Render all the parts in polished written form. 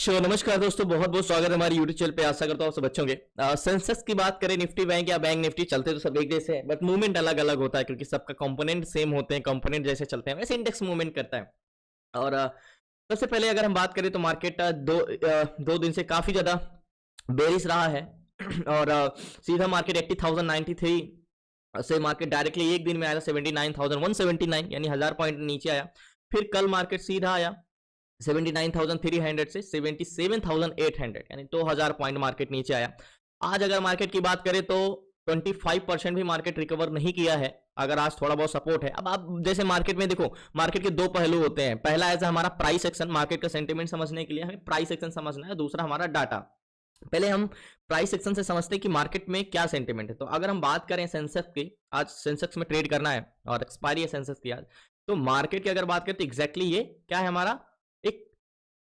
नमस्कार दोस्तों, बहुत बहुत स्वागत है हमारे यूट्यूब चैनल पे। आशा करता हूँ सब अच्छे होंगे। सेंसेक्स की बात करें, निफ्टी बैंक या बैंक निफ्टी, चलते तो सब एक जैसे हैं, बट मूवमेंट अलग अलग होता है क्योंकि सबका कंपोनेंट सेम होते हैं। कंपोनेंट जैसे चलते हैं वैसे इंडेक्स मूवमेंट करता है। और सबसे पहले अगर हम बात करें तो मार्केट दो दिन से काफी ज्यादा बेरिश रहा है। और सीधा मार्केट 80,093 से मार्केट डायरेक्टली एक दिन में आया 79,179, यानी 1000 पॉइंट नीचे आया। फिर कल मार्केट सीधा आया 79,300 से 77,800, यानी 2000 पॉइंट मार्केट नीचे आया। आज अगर मार्केट की बात करें तो 25% भी मार्केट रिकवर नहीं किया है। अगर आज थोड़ा बहुत सपोर्ट है। अब आप जैसे मार्केट में देखो, मार्केट के दो पहलू होते हैं। पहला ऐसा हमारा प्राइस एक्शन, मार्केट का सेंटीमेंट समझने के लिए हमें प्राइस एक्शन समझना है। दूसरा हमारा डाटा। पहले हम प्राइस सेक्शन से समझते हैं कि मार्केट में क्या सेंटीमेंट है। तो अगर हम बात करें सेंसेक्स की, आज सेंसेक्स में ट्रेड करना है और एक्सपायरी है सेंसेक्स की आज, तो मार्केट की अगर बात करें तो एग्जैक्टली ये क्या है, हमारा एक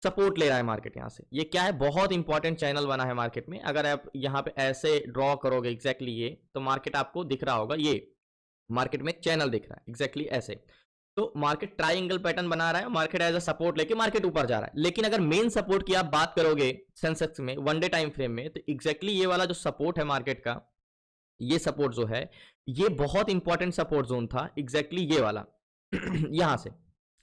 सपोर्ट ले रहा है मार्केट। यहां से ये क्या है, बहुत इंपॉर्टेंट चैनल बना है मार्केट में। अगर आप यहां पे ऐसे ड्रॉ करोगे एग्जैक्टली ये, तो मार्केट आपको दिख रहा होगा, ये मार्केट में चैनल दिख रहा है एग्जैक्टली ऐसे। तो मार्केट ट्राइंगल पैटर्न बना रहा है, मार्केट एज अ सपोर्ट लेके मार्केट ऊपर जा रहा है। लेकिन अगर मेन सपोर्ट की आप बात करोगे सेंसेक्स में वन डे टाइम फ्रेम में, तो एग्जैक्टली ये वाला जो सपोर्ट है मार्केट का, ये सपोर्ट जो है ये बहुत इंपॉर्टेंट सपोर्ट जोन था एग्जैक्टली ये वाला। यहां से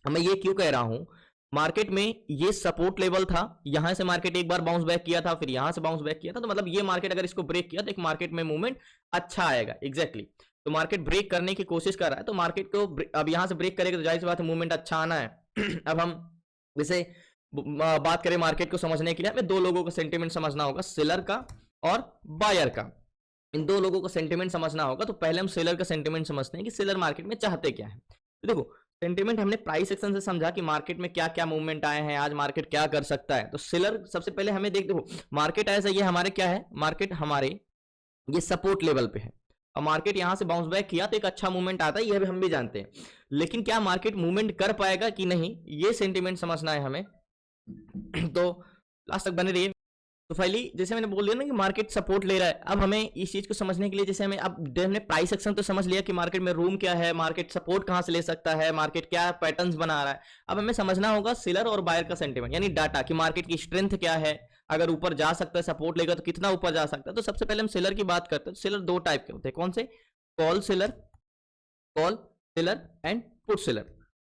मैं ये क्यों कह रहा हूं, मार्केट में ये सपोर्ट लेवल था, यहां से मार्केट एक बार बाउंस बैक किया था, फिर यहां से बाउंस बैक किया था। तो मतलब ये मार्केट अगर इसको ब्रेक किया तो एक मार्केट में मूवमेंट अच्छा आएगा एग्जैक्टली। तो मार्केट ब्रेक करने की कोशिश कर रहा है, तो मार्केट को अब यहां से ब्रेक करेगा तो जाहिर सी बात है मूवमेंट अच्छा आना है। अब हम जैसे बात करें मार्केट को समझने के लिए, हमें दो लोगों का सेंटीमेंट समझना होगा, सेलर का और बायर का। इन दो लोगों का सेंटीमेंट समझना होगा। तो पहले हम सेलर का सेंटीमेंट समझते हैं कि सेलर मार्केट में चाहते क्या है। तो देखो, सेंटीमेंट हमने प्राइस सेक्शन से समझा कि मार्केट में क्या क्या मूवमेंट आए हैं, आज मार्केट क्या कर सकता है। तो सेलर सबसे पहले हमें देखो, मार्केट ऐसा ये हमारे क्या है, मार्केट हमारे ये सपोर्ट लेवल पे है और मार्केट यहां से बाउंस बैक किया तो एक अच्छा मूवमेंट आता है, ये भी हम भी जानते हैं। लेकिन क्या मार्केट मूवमेंट कर पाएगा कि नहीं, ये सेंटीमेंट समझना है हमें। तो लास्ट तक बने रहिए। तो फाइनली जैसे मैंने बोल दिया ना कि मार्केट सपोर्ट ले रहा है, अब हमें इस चीज को समझने के लिए, जैसे हमें अब हमने प्राइस सेक्शन तो समझ लिया कि मार्केट में रूम क्या है, मार्केट सपोर्ट कहां से ले सकता है, मार्केट क्या पैटर्न्स बना रहा है। अब हमें समझना होगा सेलर और बायर का सेंटीमेंट, यानी डाटा कि मार्केट की स्ट्रेंथ क्या है, अगर ऊपर जा सकता है सपोर्ट लेगा तो कितना ऊपर जा सकता है। तो सबसे पहले हम सेलर की बात करते हैं। सेलर दो टाइप के होते हैं, कौन से, call seller and put seller.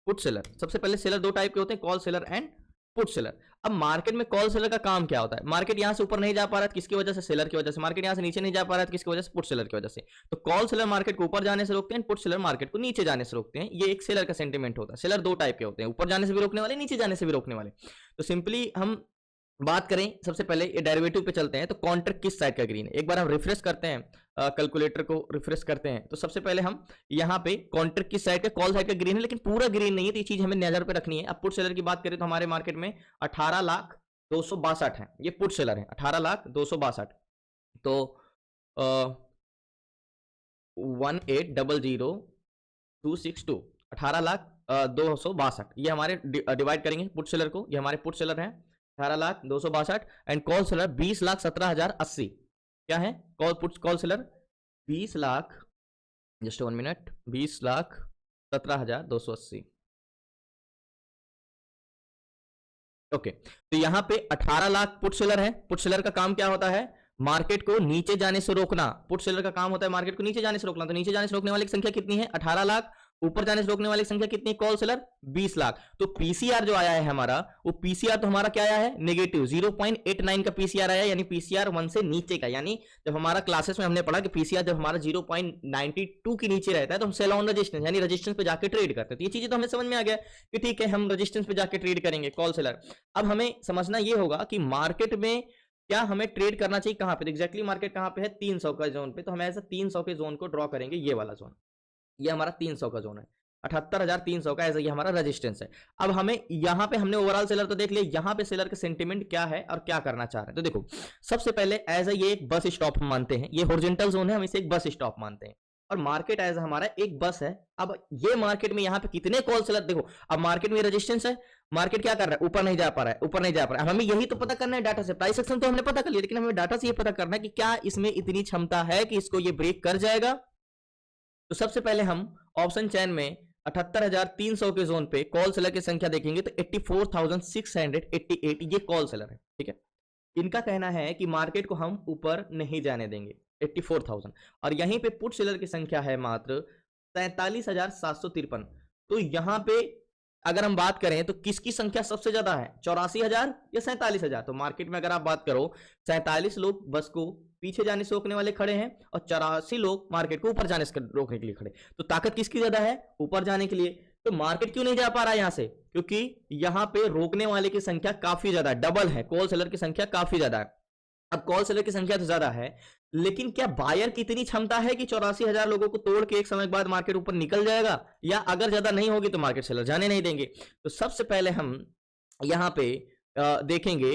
Put seller, सबसे पहले सेलर दो टाइप के होते हैं, call seller and put seller. अब मार्केट में कॉल सेलर का काम क्या होता है, मार्केट यहां से ऊपर नहीं जा पा रहा है, किसकी वजह से, सेलर की वजह से। मार्केट यहां से नीचे नहीं जा पा रहा है, किसकी वजह से, पुट सेलर की वजह से। तो कॉल सेलर मार्केट को ऊपर जाने से रोकते हैं, पुट सेलर मार्केट को नीचे जाने से रोकते हैं। ये एक सेलर का सेंटीमेंट होता है। सेलर दो टाइप के होते हैं, ऊपर जाने से भी रोकने वाले, नीचे जाने से भी रोकने वाले। तो सिंपली हम बात करें, सबसे पहले ये डेरिवेटिव पे चलते हैं। तो कॉन्ट्रैक्ट किस साइड का ग्रीन है, एक बार हम रिफ्रेश करते हैं, कैलकुलेटर को रिफ्रेश करते हैं। तो सबसे पहले हम यहाँ पे कॉन्ट्रैक्ट किस साइड का, कॉल साइड का ग्रीन है, लेकिन पूरा ग्रीन नहीं है। तो ये चीज हमें नजर पे रखनी है। अब पुट सेलर की बात करें तो हमारे मार्केट में 18,262,000 है, ये पुट सेलर है 18,262,000। तो 18,00,262, 18,262,000 ये हमारे डिवाइड करेंगे पुट सेलर को, ये हमारे पुट सेलर हैं 18,262,000 एंड कॉल सेलर 20,17,080। क्या है call seller 20 lakh, just 1 minute, 20,17,280। Okay, तो यहां पे 18 लाख पुट सेलर है। पुट सेलर का काम क्या होता है, मार्केट को नीचे जाने से रोकना। पुट सेलर का काम होता है मार्केट को नीचे जाने से रोकना। तो नीचे जाने से रोकने वाली संख्या कितनी है, 18 लाख। ऊपर जाने से रोकने वाली संख्या कितनी है, कॉल सेलर 20 लाख। तो पीसीआर जो आया है हमारा, वो पीसीआर तो हमारा क्या आया है, नेगेटिव 0.89 का पीसीआर आया, यानी पीसीआर 1 से नीचे का। यानी जब हमारा क्लासेस में हमने पढ़ा कि पीसीआर जब हमारा 0.92 के नीचे रहता है तो हम सेल ऑन रेजिस्टेंस, यानी रेजिस्टेंस पे जाके ट्रेड करते हैं। तो ये चीजें तो हमें समझ में आ गया कि ठीक है, हम रेजिस्टेंस पे जाके ट्रेड करेंगे कॉल सेलर। अब हमें समझना ये होगा कि मार्केट में क्या हमें ट्रेड करना चाहिए, कहां पे। एग्जैक्टली मार्केट कहां पे है, 300 का जोन पे। तो हम ऐसा 300 के जोन को ड्रॉ करेंगे, ये वाला जोन, ये हमारा 300 का जोन है, 78,300 का, ऐसा ये हमारा रेजिस्टेंस है। अब हमें यहां पे हमने ओवरऑल सेलर तो देख लिया, यहां पे सेलर का सेंटीमेंट क्या है और क्या करना चाह रहे हैं। तो देखो, सबसे पहले एज ये एक बस स्टॉप हम मानते हैं, ये हॉरिजॉन्टल जोन है, हम इसे एक बस स्टॉप मानते हैं और मार्केट एज हमारा एक बस है। अब ये मार्केट में यहाँ पे कितने कॉल सेलर, देखो अब मार्केट में रेजिस्टेंस है, मार्केट क्या कर रहा है, ऊपर नहीं जा पा रहा है, ऊपर नहीं जा पा रहा है। हमें यही तो पता करना है डाटा से। प्राइस एक्शन तो हमने पता कर लिया, लेकिन हमें डाटा से ये पता करना है कि क्या इसमें इतनी क्षमता है कि इसको ये ब्रेक कर जाएगा। तो सबसे पहले हम ऑप्शन चैन में 78,300 के जोन पे कॉल सेलर की संख्या देखेंगे तो 84,688 ये कॉल सेलर है, ठीक है। इनका कहना है कि मार्केट को हम ऊपर नहीं जाने देंगे, 84,000। और यहीं पे पुट सेलर की संख्या है मात्र 43,753। तो यहां पे अगर हम बात करें तो किसकी संख्या सबसे ज्यादा है, 84,000 या 47,000? तो मार्केट में अगर आप बात करो 47 लोग बस को पीछे जाने से रोकने वाले खड़े हैं और 84 लोग मार्केट को ऊपर जाने से रोकने के लिए खड़े। तो ताकत किसकी ज्यादा है, ऊपर जाने के लिए। तो मार्केट क्यों नहीं जा पा रहा है यहां से, क्योंकि यहां पे रोकने वाले की संख्या काफी ज्यादा है, डबल है, कॉल सेलर की संख्या काफी ज्यादा है। अब कॉल सेलर की संख्या तो ज्यादा है, लेकिन क्या बायर की इतनी क्षमता है कि 84,000 लोगों को तोड़ के एक समय के बाद मार्केट ऊपर निकल जाएगा, या अगर ज्यादा नहीं होगी तो मार्केट सेलर जाने नहीं देंगे? तो सबसे पहले हम यहां पे देखेंगे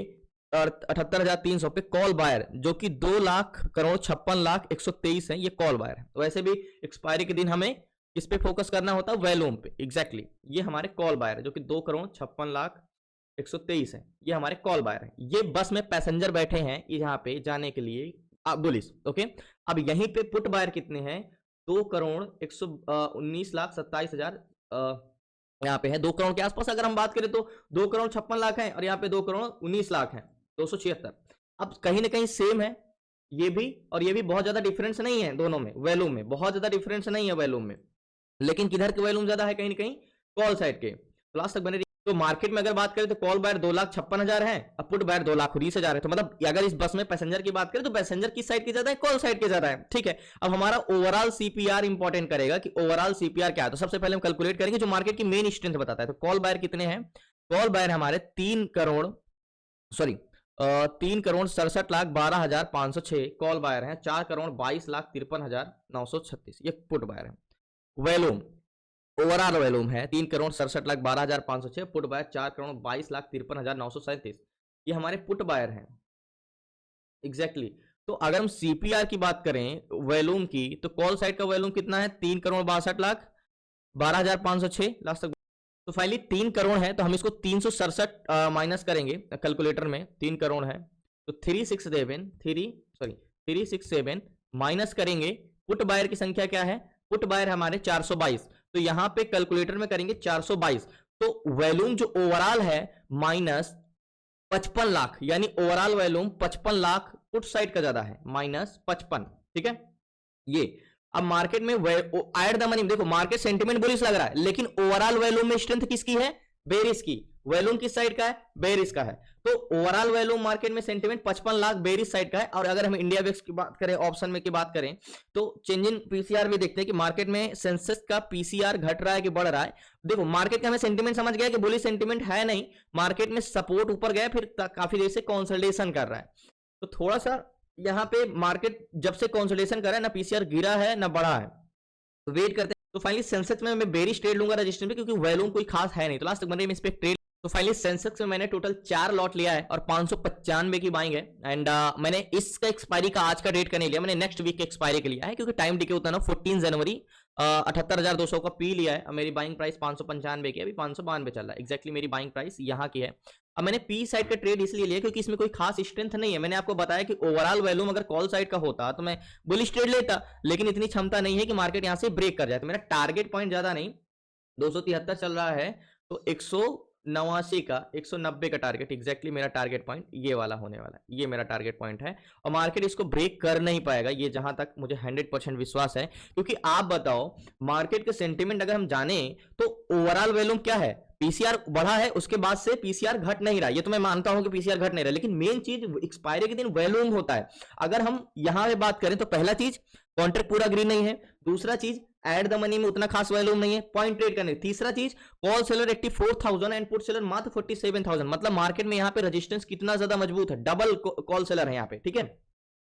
78,300 पे कॉल बायर, जो कि 2,56,123 है, ये कॉल बायर है। तो वैसे भी एक्सपायरी के दिन हमें किस पे फोकस करना होता है, वैल्यूम पे। एग्जैक्टली ये हमारे कॉल बायर है, जो कि 2,56,123 है, ये हमारे कॉल बायर है। ये बस में पैसेंजर बैठे हैं यहाँ पे जाने के लिए बुलिश, ओके। अब यहीं पे पुट बायर कितने हैं, 2,19,27,000 यहाँ पे है, 2 करोड़ के आसपास अगर हम बात करें तो 2,56,00,000 है, और यहाँ पे 2,19,00,000 है, 276। अब कहीं ना कहीं सेम है ये भी और ये भी, बहुत ज्यादा डिफरेंस नहीं है दोनों में, वैल्यूम में बहुत ज्यादा डिफरेंस नहीं है वैल्यूम में, लेकिन किधर के वैल्यूम ज्यादा है, कहीं ना कहीं कॉल साइड के। लास्ट तक बने। तो मार्केट में अगर बात करें तो कॉल बायर 2,56,000 है, अब पुट बायर 2,19,000 है। तो मतलब अगर इस बस में पैसेंजर की बात करें तो पैसेंजर किस साइड की ज्यादा है, कॉल साइड के ज्यादा है, ठीक है। अब हमारा ओवरऑल सीपीआर इंपॉर्टेंट करेगा कि ओवरऑल सीपीआर क्या है। तो सबसे पहले हम कैलकुलेट करेंगे जो मार्केट की मेन स्ट्रेंथ बताता है। तो कॉल बायर कितने हैं, कॉल बायर हमारे 3,67,12,506 कॉल बायर है, 4,22,53,936 ये पुट बायर है। वैल्यूम ओवरऑल वैल्यूम है 3,67,12,506, पुट बायर 4,22,53,937 ये हमारे पुट बायर हैं। एग्जैक्टली तो अगर हम सीपीआर की बात करें वैल्यूम की, तो कॉल साइड का वैल्यूम कितना है, 3,62,12,506 लास्ट तक। तो फाइनली 3 करोड़ है, तो हम इसको 367 माइनस करेंगे कैलकुलेटर में। 3 करोड़ है तो 367 माइनस करेंगे। पुट बायर की संख्या क्या है, पुट बायर हमारे 422, तो यहां पे कैलकुलेटर में करेंगे 422। तो वैल्यूम जो ओवरऑल है माइनस 55 लाख, यानी overall volume 55 lakh put side का ज्यादा है, माइनस 55, ठीक है। ये अब मार्केट में एट द मनी देखो, मार्केट सेंटिमेंट बुलिश लग रहा है, लेकिन ओवरऑल वैल्यूम में स्ट्रेंथ किसकी है, बेरिश की। वैल्यूम किस साइड का है, बेरिश का है। तो ओवरऑल वैल्यूम मार्केट में सेंटिमेंट 55 लाख बेरिश साइड का है। और अगर हम इंडिया वेक्स की बात करें, ऑप्शन में की बात करें, तो चेंज इन पीसीआर भी देखते हैं कि मार्केट में सेंसेक्स का पीसीआर घट रहा है कि बढ़ रहा है। देखो मार्केट का हमें सेंटिमेंट समझ गया कि बुलिश सेंटिमेंट है नहीं, मार्केट में सपोर्ट ऊपर गया, फिर काफी देर से कंसोलिडेशन कर रहा है। तो थोड़ा सा यहाँ पे मार्केट जब से कंसोलिडेशन कर रहा है, ना पीसीआर गिरा है ना बढ़ा है, तो वेट करते हैं। तो फाइनली सेंसेक्स में मैं बेरिश ट्रेड लूंगा रजिस्टर पे, क्योंकि वैल्यूम कोई खास है नहीं। तो लास्ट तक बने में इस पे ट्रेड। तो फाइनली सेंसेक्स में मैंने टोटल 4 लॉट लिया है और 595 की बाइंग है। एंड मैंने इसका एक्सपायरी का आज का डेट का नहीं लिया, मैंने नेक्स्ट वीक के एक्सपायरी के लिया है, क्योंकि टाइम डिके होता है ना। 14 जनवरी 78,200 का पी लिया है और मेरी बाइंग प्राइस 595 की, अभी 592 चल रहा है। एक्जैक्टली मेरी बाइंग प्राइस यहाँ की है। अब मैंने पी साइड का ट्रेड इसलिए लिया क्योंकि इसमें कोई खास स्ट्रेंथ नहीं है। मैंने आपको बताया कि ओवरऑल वैल्यूम अगर कॉल साइड का होता तो मैं बुलिश ट्रेड लेता, लेकिन इतनी क्षमता नहीं है कि मार्केट यहां से ब्रेक कर जाए। तो मेरा टारगेट पॉइंट ज्यादा नहीं, 273 चल रहा है, तो 189 का 190 का टारगेट, एग्जैक्टली मेरा टारगेट पॉइंट ये वाला होने वाला है। ये मेरा टारगेट पॉइंट है और मार्केट इसको ब्रेक कर नहीं पाएगा, ये जहां तक मुझे 100% विश्वास है। क्योंकि आप बताओ मार्केट के सेंटीमेंट अगर हम जाने तो ओवरऑल वैल्यूम क्या है, पीसीआर बढ़ा है, उसके बाद से पीसीआर घट नहीं रहा। ये तो मैं मानता हूं कि पीसीआर घट नहीं रहा, लेकिन मेन चीज एक्सपायरी के दिन वैल्यूम होता है। अगर हम यहां पे बात करें तो पहला चीज कॉन्ट्रैक्ट पूरा ग्रीन नहीं है, दूसरा चीज एट द मनी में उतना खास वैल्यूम नहीं है पॉइंट ट्रेड करने, तीसरा चीज call seller 84,000 and put seller मात्र 47,000। मतलब मार्केट में यहाँ पे रेजिस्टेंस कितना ज्यादा मजबूत है, डबल कॉल सेलर है यहाँ पे, ठीक है,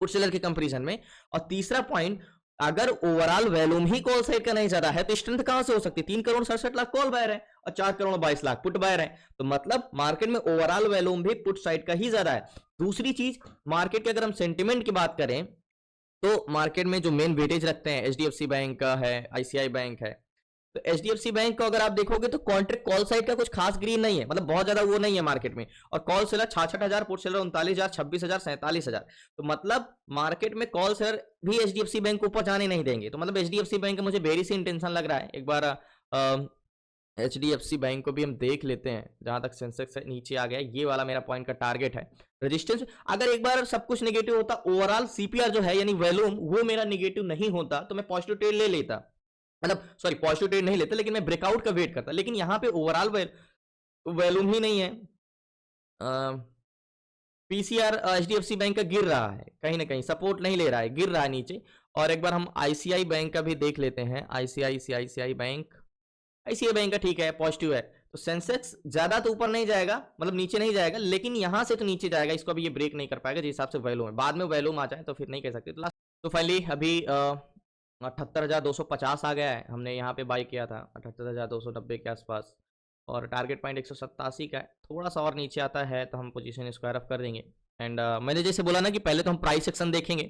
पुट सेलर के कंपैरिजन में। और तीसरा पॉइंट, अगर ओवरऑल वैल्यूम ही कॉल साइड का नहीं ज्यादा है तो स्ट्रेंथ कहां से हो सकती है, 3,67,00,000 कॉल बायर है और 4,22,00,000 पुट बायर है। तो मतलब मार्केट में ओवरऑल वैल्यूम भी पुट साइड का ही ज्यादा है। दूसरी चीज, मार्केट के अगर हम सेंटिमेंट की बात करें तो मार्केट में जो मेन वेटेज रखते हैं एचडीएफसी बैंक का है, आईसीआई बैंक है। तो एचडीएफसी बैंक को अगर आप देखोगे तो कॉन्ट्रैक्ट कॉल साइड का कुछ खास ग्रीन नहीं है, मतलब बहुत ज्यादा वो नहीं है मार्केट में। और कॉल सेलर 66,000, पुट सेलर 39,000, 26,000, 47,000। तो मतलब मार्केट में कॉल सेलर भी एचडीएफसी बैंक को ऊपर जाने नहीं देंगे। तो मतलब एचडीएफसी बैंक मुझे बेरी से इंटेंशन लग रहा है, एक बार HDFC बैंक को भी हम देख लेते हैं, जहां तक सेंसेक्स है नीचे आ गया, ये वाला मेरा पॉइंट का टारगेट है। रेजिस्टेंस अगर एक बार सब कुछ नेगेटिव होता, ओवरऑल CPR जो है यानी वॉल्यूम वो मेरा नेगेटिव नहीं होता, तो मैं पॉजिटिव ट्रेड ले लेता, मतलब सॉरी पॉजिटिव ट्रेड नहीं लेता, लेकिन मैं ब्रेकआउट का वेट करता। लेकिन यहाँ पे ओवरऑल वॉल्यूम ही नहीं है, PCR HDFC बैंक का गिर रहा है, कहीं ना कहीं सपोर्ट नहीं ले रहा है, गिर रहा है नीचे। और एक बार हम ICI बैंक का भी देख लेते हैं, ICICI बैंक, ICI बैंक का ठीक है, पॉजिटिव है। तो सेंसेक्स ज्यादा तो ऊपर नहीं जाएगा, मतलब नीचे नहीं जाएगा, लेकिन यहां से तो नीचे जाएगा, इसको अभी ये ब्रेक नहीं कर पाएगा जिस हिसाब से वैल्यूम है। बाद में वैल्यूम आ जाए तो फिर नहीं कह सकते। तो फाइनली अभी 78,250 आ गया है, हमने यहाँ पे बाई किया था 78,290 के आसपास, और टारगेट पॉइंट 187 का है। थोड़ा सा और नीचे आता है तो हम पोजीशन स्क्वायर ऑफ कर देंगे। एंड मैंने जैसे बोला ना कि पहले तो हम प्राइस सेक्शन देखेंगे,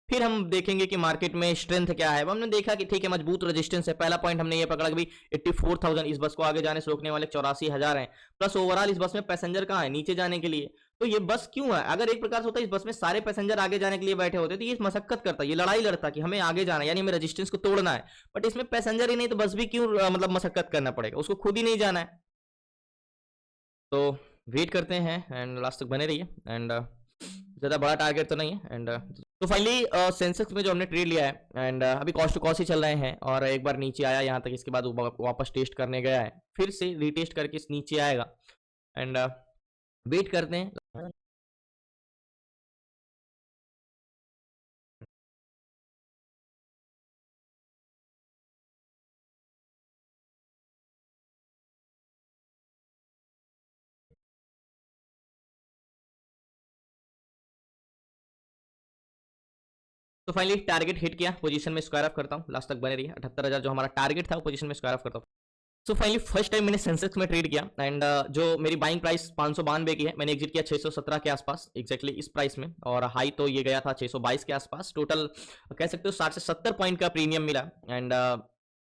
फिर हम देखेंगे कि मार्केट में स्ट्रेंथ क्या है। हमने देखा कि ठीक है मजबूत रेजिस्टेंस है। पहला पॉइंट हमने ये पकड़ा कि 84,000 इस बस को आगे जाने से रोकने वाले 84,000 हैं, प्लस ओवरऑल इस बस में पैसेंजर कहाँ है, नीचे जाने के लिए। तो ये बस क्यों है, अगर एक प्रकार से होता है इस बस में सारे पैसेंजर आगे जाने के लिए बैठे होते तो ये मशक्कत करता, ये लड़ाई लड़ता कि हमें आगे जाना है, यानी हमें रेजिस्टेंस को तोड़ना है। बट इसमें पैसेंजर ही नहीं तो बस भी क्यों मतलब मशक्कत करना पड़ेगा, उसको खुद ही नहीं जाना है। तो वेट करते हैं एंड लास्ट तक बने रहिए। एंड ज़्यादा बड़ा टारगेट तो नहीं है। एंड तो फाइनली सेंसेक्स में जो हमने ट्रेड लिया है, एंड अभी कॉस्ट टू कॉस्ट ही चल रहे हैं, और एक बार नीचे आया यहाँ तक, इसके बाद वापस टेस्ट करने गया है, फिर से रीटेस्ट करके इस नीचे आएगा। एंड वेट करते हैं। तो फाइनली टारगेट हिट किया, पोजीशन में स्क्वायर ऑफ करता हूँ, लास्ट तक बने रही है। 78,000 जो हमारा टारगेट था वो पोजीशन में स्क्वायर ऑफ करता हूँ। सो फाइनली फर्स्ट टाइम मैंने सेंसेक्स में ट्रेड किया, एंड जो मेरी बाइंग प्राइस 592 की है, मैंने एग्जिट किया 617 के आसपास, एक्जैक्टली इस प्राइस में, और हाई तो ये गया था 622 के आसपास। टोटल कह सकते हो 60 से 70 पॉइंट का प्रीमियम मिला। एंड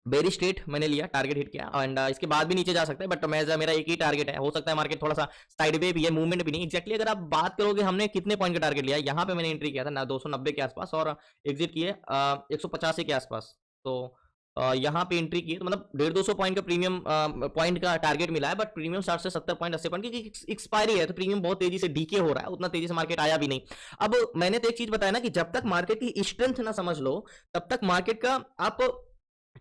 बेरी स्ट्रेट मैंने लिया, टारगेट हिट किया, एंड इसके बाद भी नीचे जा सकता है, बट मेरा एक ही टारगेट है। हो सकता है मार्केट थोड़ा सा साइड वे भी है, मूवमेंट भी नहीं एक्जैक्टली। अगर आप बात करोगे हमने कितने पॉइंट का टारगेट लिया, यहाँ पे मैंने एंट्री किया था 290 के आसपास, और एग्जिट किए 185 के आसपास। तो यहाँ पे एंट्री की तो मतलब 150-200 पॉइंट का प्रीमियम पॉइंट का टारगेट मिला है, बट प्रीमियम 60 से 70 पॉइंट 80 पॉइंट की एक्सपायरी है, तो प्रीमियम बहुत तेजी से डीके हो रहा है, उतना तेजी से मार्केट आया भी नहीं। अब मैंने तो एक चीज बताया ना कि जब तक मार्केट की स्ट्रेंथ ना समझ लो तब तक मार्केट का आप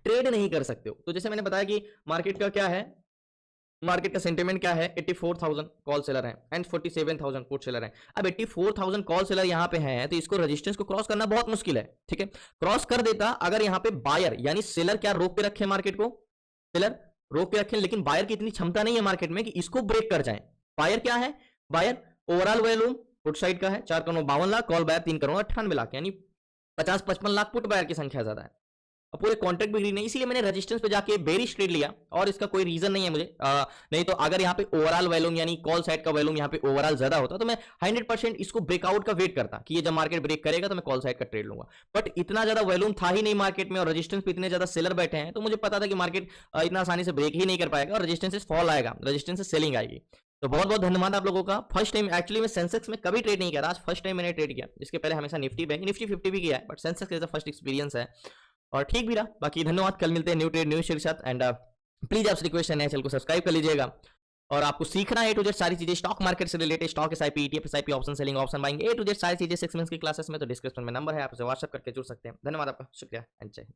ट्रेड नहीं कर सकते हो। तो जैसे मैंने बताया कि मार्केट का क्या है, मार्केट का सेंटीमेंट क्या है, 84,000 कॉल सेलर है एंड 47,000 पुट सेलर है। अब 84,000 कॉल सेलर यहाँ पे हैं, तो इसको रेजिस्टेंस को क्रॉस करना बहुत मुश्किल है, ठीक है। क्रॉस कर देता अगर यहाँ पे बायर यानी सेलर क्या रोक के रखे मार्केट को, सेलर रोक के रखे, लेकिन बायर की इतनी क्षमता नहीं है मार्केट में कि इसको ब्रेक कर जाए। बायर क्या है, buyer overall volume put side का है 4,52,00,000, कॉल बायर 3,98,00,000, यानी 50-55 लाख पुट बायर की संख्या ज्यादा है, और पूरे कॉन्ट्रैक्ट भी नहीं, इसीलिए मैंने रेजिस्टेंस पे जाके बेरिश ट्रेड लिया, और इसका कोई रीजन नहीं है मुझे। नहीं तो अगर यहाँ पे ओवरऑल वॉल्यूम यानी कॉल साइड का वॉल्यूम यहाँ पे ओवरऑल ज्यादा होता तो मैं 100% इसको ब्रेकआउट का वेट करता कि ये जब मार्केट ब्रेक करेगा तो मैं कॉल साइड का ट्रेड लूंगा। बट इतना ज्यादा वॉल्यूम था ही नहीं मार्केट में, और रेजिस्टेंस पे इतने ज्यादा सेलर बैठे हैं, तो मुझे पता था कि मार्केट इतना आसानी से ब्रेक ही नहीं कर पाएगा, और रेजिस्टेंस से फॉल आएगा, रेजिस्टेंस से सेलिंग आएगी। तो बहुत बहुत धन्यवाद आप लोगों का। फर्स्ट टाइम एक्चुअली मैं सेंसेक्स में कभी ट्रेड नहीं किया था, आज फर्स्ट टाइम मैंने ट्रेड किया। इसके पहले हमेशा निफ्टी बैंक निफ्टी 50 भी किया है, but Sensex as a first experience है, और ठीक भी रहा। बाकी धन्यवाद, कल मिलते हैं न्यू ट्रेड न्यू शेयर के साथ। एंड प्लीज आपसे रिक्वेस्ट है, चैनल को सब्सक्राइब कर लीजिएगा, और आपको सीखना है A to Z सारी चीजें स्टॉक मार्केट से related, stock SIP ETF SIP option selling option buying A to Z सारी चीजें 6 मंथ्स की क्लासेस में, तो डिस्क्रिप्शन में नंबर है, आप उसे व्हाट्सएप करके जुड़ सकते हैं। धन्यवाद आपका, शुक्रिया एंड जय हिंद।